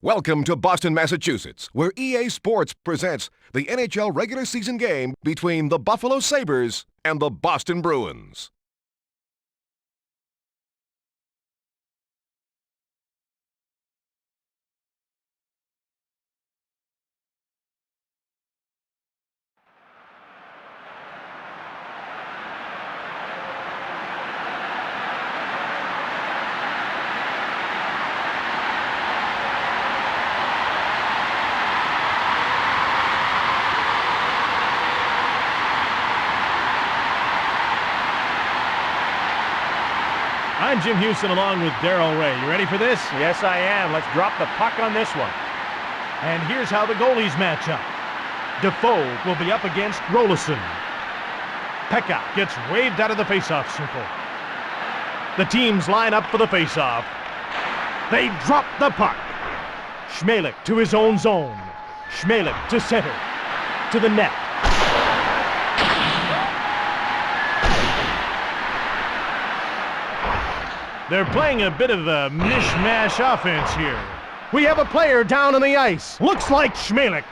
Welcome to Boston, Massachusetts, where EA Sports presents the NHL regular season game between the Buffalo Sabres and the Boston Bruins. I'm Jim Houston along with Darryl Ray. You ready for this? Yes, I am. Let's drop the puck on this one. And here's how the goalies match up. Defoe will be up against Rolison. Pekka gets waved out of the faceoff circle. The teams line up for the faceoff. They drop the puck. Schmelik to his own zone. Schmelik to center. To the net. They're playing a bit of a mishmash offense here. We have a player down on the ice. Looks like Schmelik.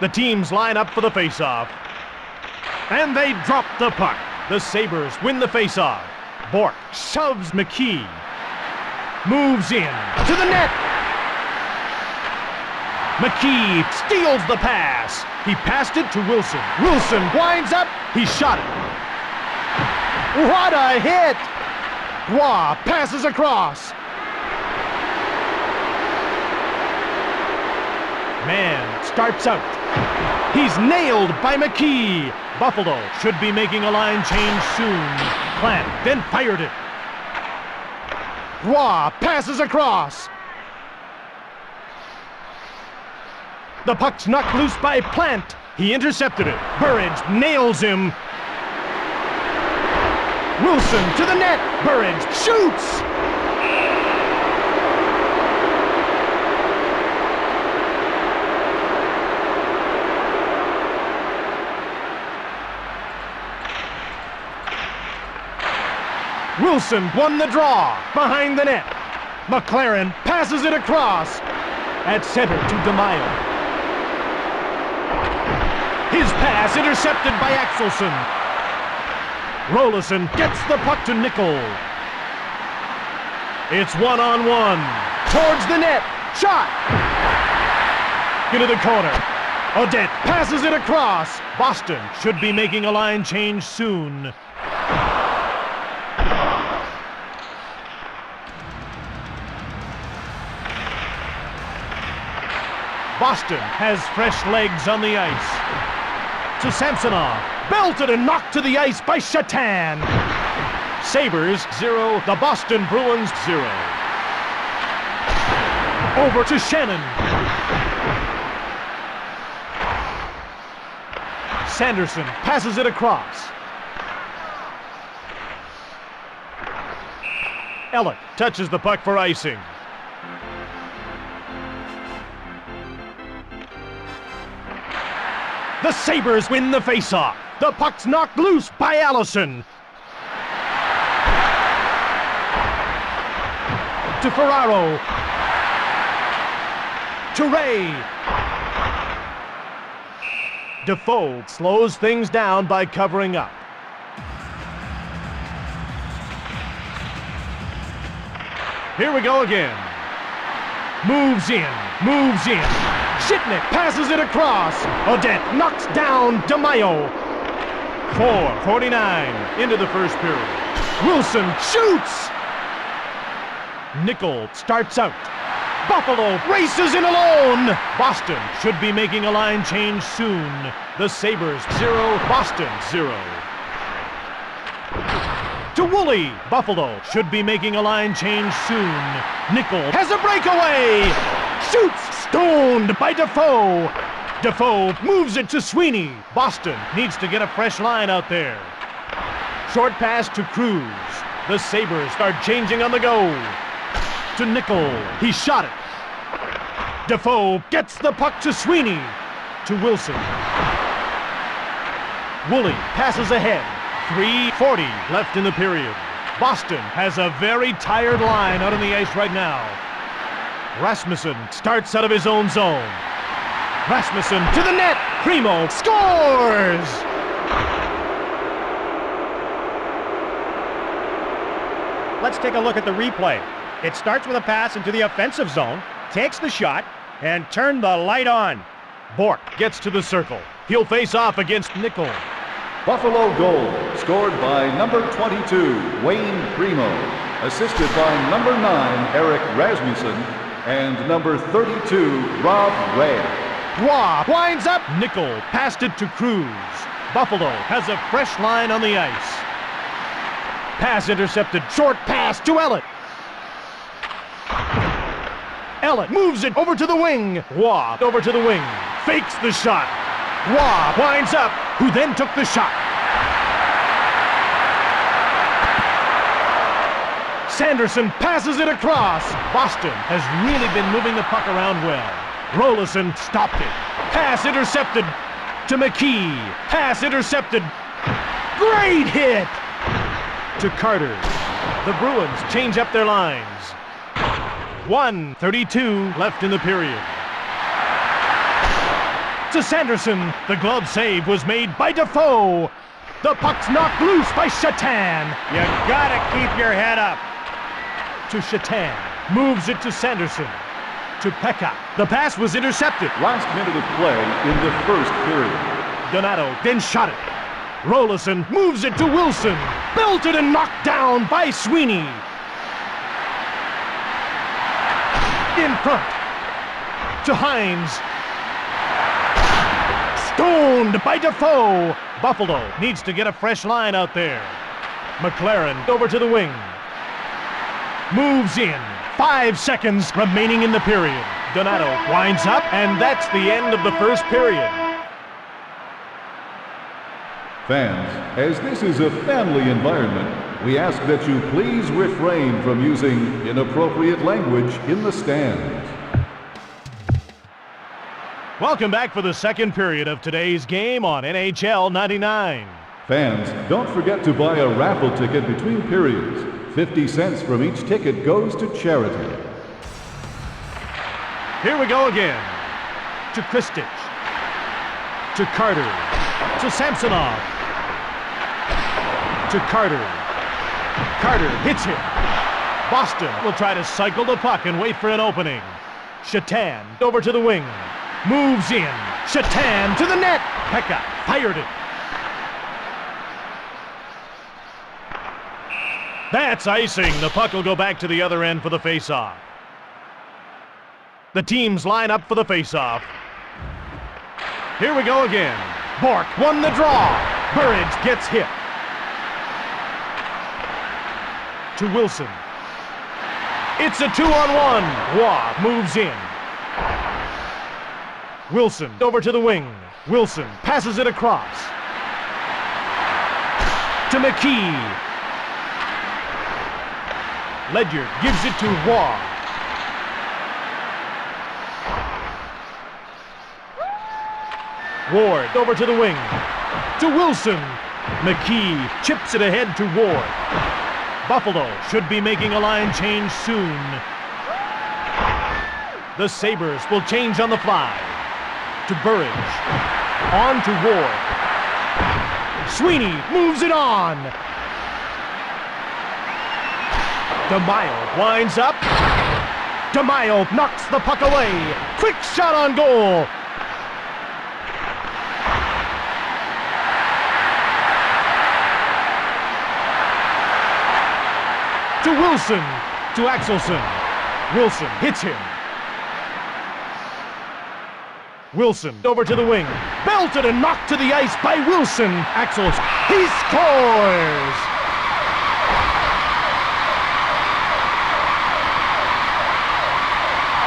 The teams line up for the faceoff. And they drop the puck. The Sabres win the faceoff. Bourque shoves McKee. Moves in to the net. McKee steals the pass. He passed it to Wilson. Wilson winds up. He shot it. What a hit! Roy passes across. Man starts out. He's nailed by McKee. Buffalo should be making a line change soon. Plant then fired it. Roy passes across. The puck's knocked loose by Plant. He intercepted it. Burridge nails him. Wilson to the net. Burridge shoots. Wilson won the draw. Behind the net. McLaren passes it across. At center to DeMaio. His pass intercepted by Axelson. Rolison gets the puck to Nickel. It's one-on-one. Towards the net. Shot! Into the corner. Odette passes it across. Boston should be making a line change soon. Boston has fresh legs on the ice. To Samsonov, belted and knocked to the ice by Shatan. Sabres 0, the Boston Bruins 0. Over to Shannon. Sanderson passes it across. Elliott touches the puck for icing. The Sabres win the faceoff. The puck's knocked loose by Allison. To Ferraro. To Ray. Defoe slows things down by covering up. Here we go again. Moves in. Moves in. Shitnik passes it across. Odette knocks down DeMaio. 4:49 into the first period. Wilson shoots. Nickel starts out. Buffalo races in alone. Boston should be making a line change soon. The Sabres 0, Boston 0. To Woolley. Buffalo should be making a line change soon. Nickel has a breakaway. Shoots. Stoned by Defoe. Defoe moves it to Sweeney. Boston needs to get a fresh line out there. Short pass to Cruz. The Sabres start changing on the go. To Nickel. He shot it. Defoe gets the puck to Sweeney. To Wilson. Woolley passes ahead. 3:40 left in the period. Boston has a very tired line out on the ice right now. Rasmussen starts out of his own zone. Rasmussen to the net. Primo scores! Let's take a look at the replay. It starts with a pass into the offensive zone, takes the shot, and turn the light on. Bork gets to the circle. He'll face off against Nickel. Buffalo goal, scored by number 22, Wayne Primo, assisted by number 9, Eric Rasmussen, and number 32, Rob Ray. Roy winds up. Nickel passed it to Cruz. Buffalo has a fresh line on the ice. Pass intercepted. Short pass to Ellett. Ellett moves it over to the wing. Roy over to the wing. Fakes the shot. Roy winds up, who then took the shot. Sanderson passes it across. Boston has really been moving the puck around well. Rolison stopped it. Pass intercepted to McKee. Pass intercepted. Great hit to Carter. The Bruins change up their lines. 1:32 left in the period. To Sanderson. The glove save was made by Defoe. The puck's knocked loose by Shatan. You gotta keep your head up. To Shatan. Moves it to Sanderson. To Pekka. The pass was intercepted. Last minute of play in the first period. Donato then shot it. Rolison moves it to Wilson. Belted and knocked down by Sweeney. In front. To Hines. Stoned by Defoe. Buffalo needs to get a fresh line out there. McLaren over to the wing. Moves in. 5 seconds remaining in the period. Donato winds up, and that's the end of the first period. Fans, as this is a family environment, we ask that you please refrain from using inappropriate language in the stands. Welcome back for the second period of today's game on NHL 99. Fans, don't forget to buy a raffle ticket between periods. 50 cents from each ticket goes to charity. Here we go again. To Kristich. To Carter. To Samsonov. To Carter. Carter hits him. Boston will try to cycle the puck and wait for an opening. Shatan over to the wing. Moves in. Shatan to the net. Pekka fired it. That's icing. The puck will go back to the other end for the faceoff. The teams line up for the faceoff. Here we go again. Bork won the draw. Burridge gets hit. To Wilson. It's a 2-on-1. Roy moves in. Wilson over to the wing. Wilson passes it across. To McKee. Ledyard gives it to Roy. Ward over to the wing. To Wilson. McKee chips it ahead to Ward. Buffalo should be making a line change soon. The Sabres will change on the fly. To Burridge. On to Ward. Sweeney moves it on. DeMaio winds up. DeMaio knocks the puck away. Quick shot on goal. To Wilson. To Axelson. Wilson hits him. Wilson over to the wing. Belted and knocked to the ice by Wilson. Axels. He scores!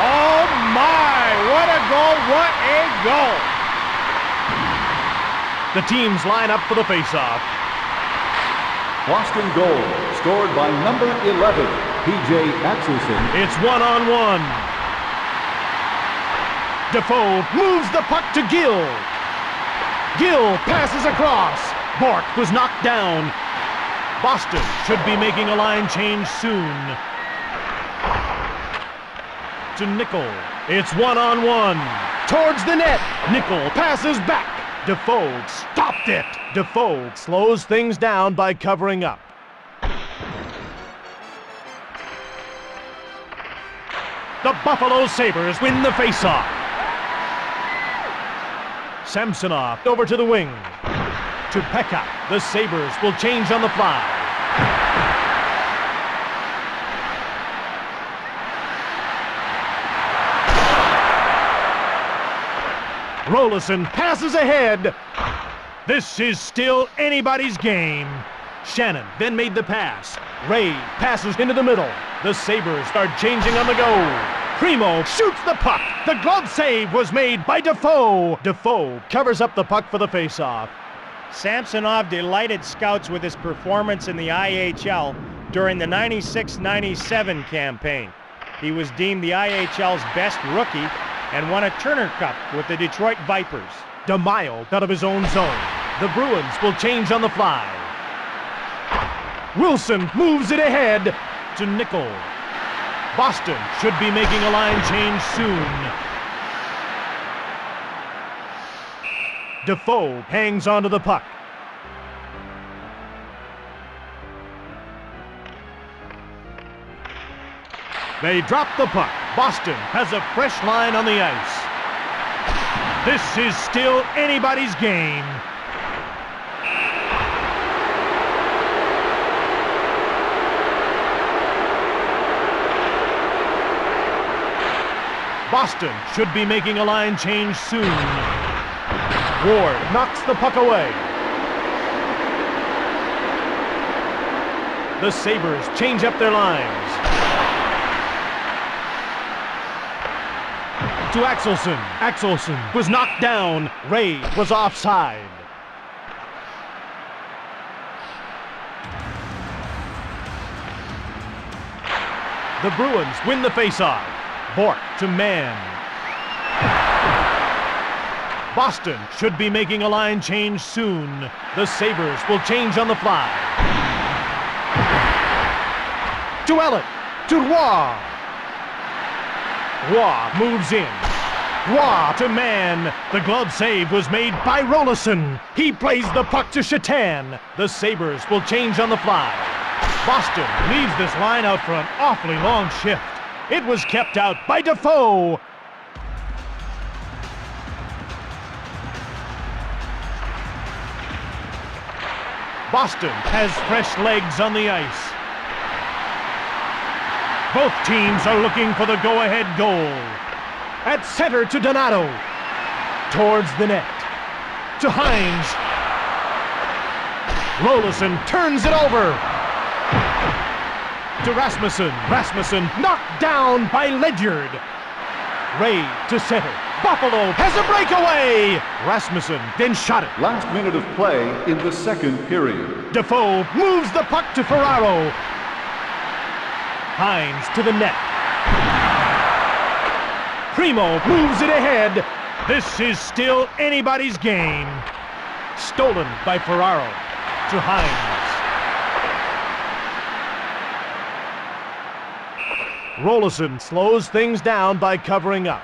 Oh my, what a goal, what a goal! The teams line up for the faceoff. Boston goal, scored by number 11, P.J. Axelson. It's 1-on-1. Defoe moves the puck to Gill. Gill passes across. Bork was knocked down. Boston should be making a line change soon. To Nickel. It's one-on-one. Towards the net. Nickel passes back. Defoe stopped it. Defoe slows things down by covering up. The Buffalo Sabres win the faceoff. Samsonov over to the wing. To Pekka. The Sabres will change on the fly. Rolison passes ahead. This is still anybody's game. Shannon then made the pass. Ray passes into the middle. The Sabres start changing on the go. Primo shoots the puck. The glove save was made by Defoe. Defoe covers up the puck for the faceoff. Samsonov delighted scouts with his performance in the IHL during the 96-97 campaign. He was deemed the IHL's best rookie and won a Turner Cup with the Detroit Vipers. DeMaio out of his own zone. The Bruins will change on the fly. Wilson moves it ahead to Nickel. Boston should be making a line change soon. Defoe hangs onto the puck. They drop the puck. Boston has a fresh line on the ice. This is still anybody's game. Boston should be making a line change soon. Ward knocks the puck away. The Sabres change up their lines. To Axelson. Axelson was knocked down. Ray was offside. The Bruins win the faceoff. Bork to Mann. Boston should be making a line change soon. The Sabres will change on the fly. To Ellett. To Roy. Roy moves in. Roy to Mann. The glove save was made by Rolison. He plays the puck to Shatan. The Sabres will change on the fly. Boston leaves this line out for an awfully long shift. It was kept out by Defoe. Boston has fresh legs on the ice. Both teams are looking for the go-ahead goal. At center to Donato. Towards the net. To Hines. Rolison turns it over. To Rasmussen. Rasmussen knocked down by Ledyard. Ray to center. Buffalo has a breakaway. Rasmussen then shot it. Last minute of play in the second period. Defoe moves the puck to Ferraro. Hines to the net. Primo moves it ahead. This is still anybody's game. Stolen by Ferraro to Hines. Rolison slows things down by covering up.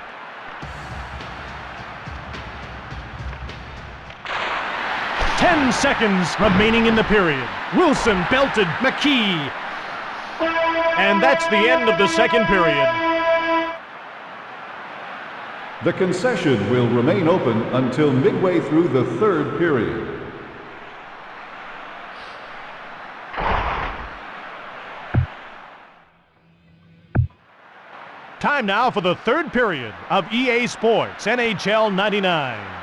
Ten seconds remaining in the period. Wilson belted McKee. And that's the end of the second period. The concession will remain open until midway through the third period. Time now for the third period of EA Sports NHL 99.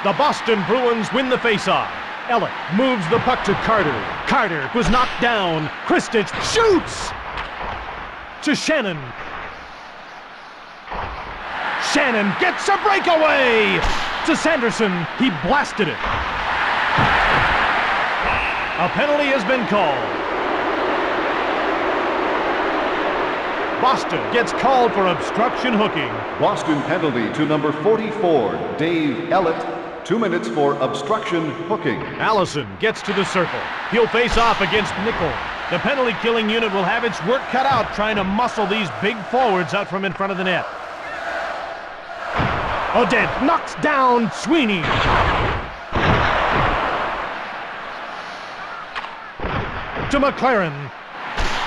The Boston Bruins win the faceoff. Ellett moves the puck to Carter. Carter was knocked down. Kristich shoots! To Shannon. Shannon gets a breakaway! To Sanderson. He blasted it. A penalty has been called. Boston gets called for obstruction hooking. Boston penalty to number 44, Dave Ellett. 2 minutes for obstruction hooking. Allison gets to the circle. He'll face off against Nickel. The penalty-killing unit will have its work cut out trying to muscle these big forwards out from in front of the net. Odette knocks down Sweeney. To McLaren.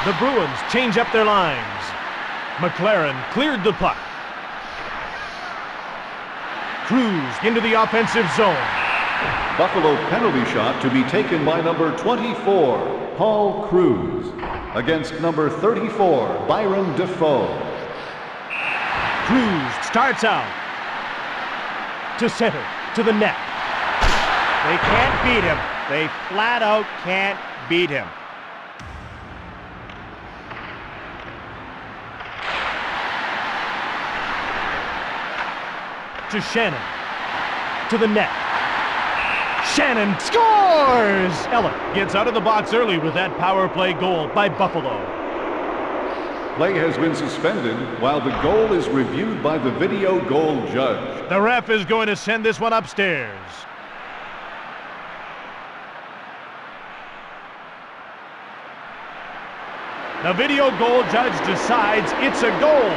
The Bruins change up their lines. McLaren cleared the puck. Cruz into the offensive zone. Buffalo penalty shot to be taken by number 24, Paul Cruz, against number 34, Byron Defoe. Cruz starts out. To center, to the net. They can't beat him. They flat out can't beat him. To Shannon. To the net. Shannon scores! Ellett gets out of the box early with that power play goal by Buffalo. Play has been suspended while the goal is reviewed by the video goal judge. The ref is going to send this one upstairs. The video goal judge decides it's a goal.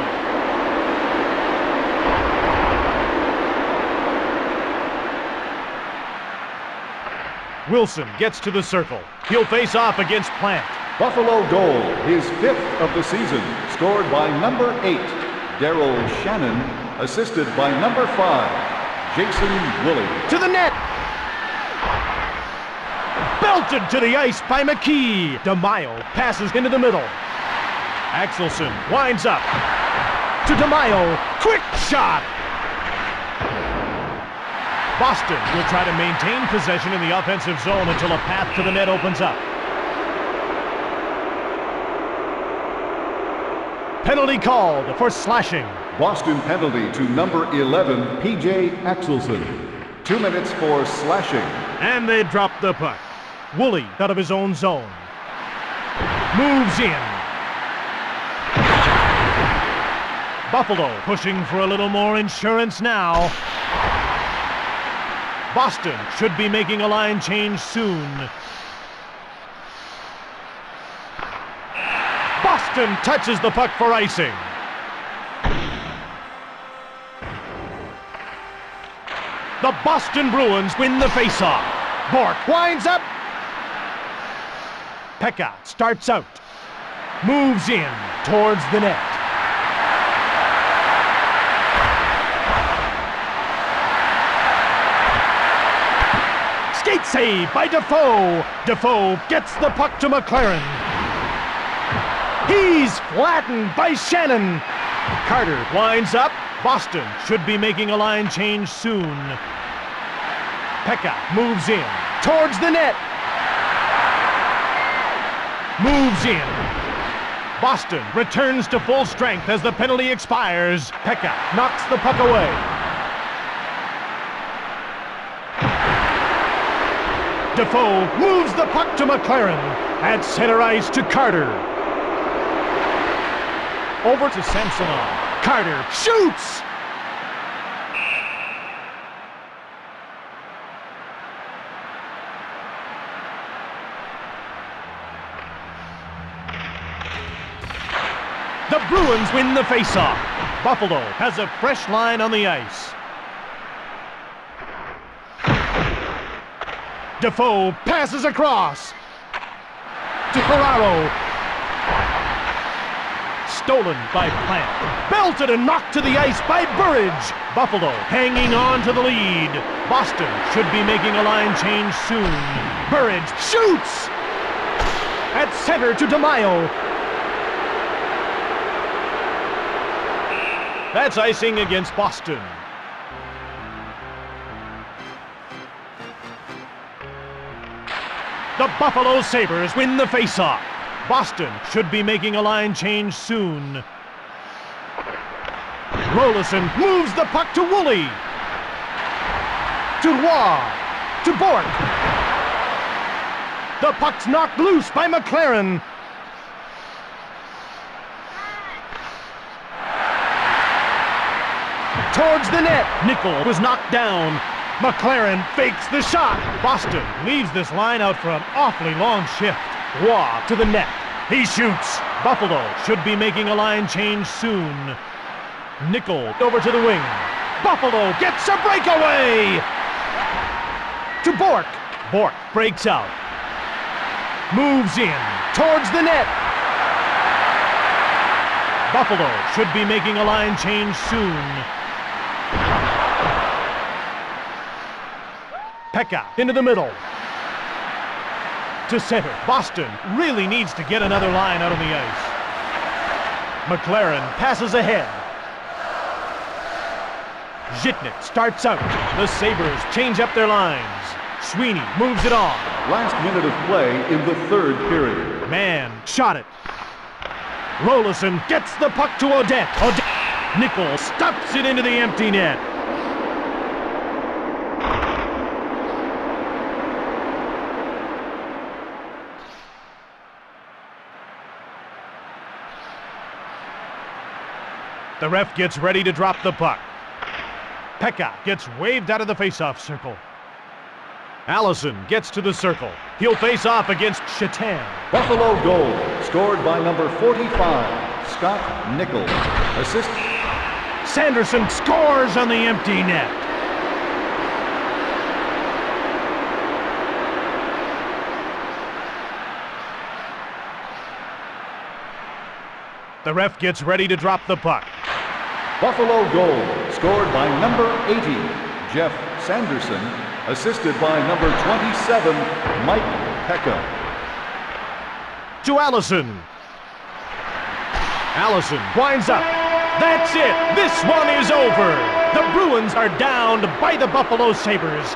Wilson gets to the circle. He'll face off against Plant. Buffalo goal, his 5th of the season, scored by number 8, Daryl Shannon, assisted by number 5, Jason Woolley. To the net! Belted to the ice by McKee. DeMaio passes into the middle. Axelson winds up. To DeMaio. Quick shot! Boston will try to maintain possession in the offensive zone until a path to the net opens up. Penalty called for slashing. Boston penalty to number 11, P.J. Axelson. 2 minutes for slashing. And they drop the puck. Woolley out of his own zone. Moves in. Buffalo pushing for a little more insurance now. Boston should be making a line change soon. Boston touches the puck for icing. The Boston Bruins win the faceoff. Bork winds up. Pekka starts out. Moves in towards the net. Skate save by Defoe. Defoe gets the puck to McLaren. He's flattened by Shannon. Carter winds up. Boston should be making a line change soon. Pekka moves in towards the net. Moves in. Boston returns to full strength as the penalty expires. Pekka knocks the puck away. Defoe moves the puck to McLaren. At center ice to Carter. Over to Samsonov. Carter shoots! The Bruins win the faceoff. Buffalo has a fresh line on the ice. Defoe passes across to Ferraro. Stolen by Plant. Belted and knocked to the ice by Burridge. Buffalo hanging on to the lead. Boston should be making a line change soon. Burridge shoots! At center to DeMaio. That's icing against Boston. The Buffalo Sabres win the faceoff. Boston should be making a line change soon. Rolison moves the puck to Woolley. To Roy. To Bork. The puck's knocked loose by McLaren. towards the net. Nickel was knocked down. McLaren fakes the shot. Boston leaves this line out for an awfully long shift. Waugh to the net. He shoots. Buffalo should be making a line change soon. Nickel over to the wing. Buffalo gets a breakaway! To Bork. Bork breaks out. Moves in towards the net. Buffalo should be making a line change soon. Pekka into the middle. To center. Boston really needs to get another line out on the ice. McLaren passes ahead. Zhitnik starts out. The Sabres change up their lines. Sweeney moves it on. Last minute of play in the third period. Man shot it. Rolison gets the puck to Odette. Nickel stuffs it into the empty net. The ref gets ready to drop the puck. Pekka gets waved out of the face-off circle. Allison gets to the circle. He'll face off against Shatan. Buffalo goal, scored by number 45, Scott Nickel. Assist. Sanderson scores on the empty net. The ref gets ready to drop the puck. Buffalo goal, scored by number 80, Jeff Sanderson. Assisted by number 27, Mike Pekka. To Allison. Allison winds up. That's it. This one is over. The Bruins are downed by the Buffalo Sabres.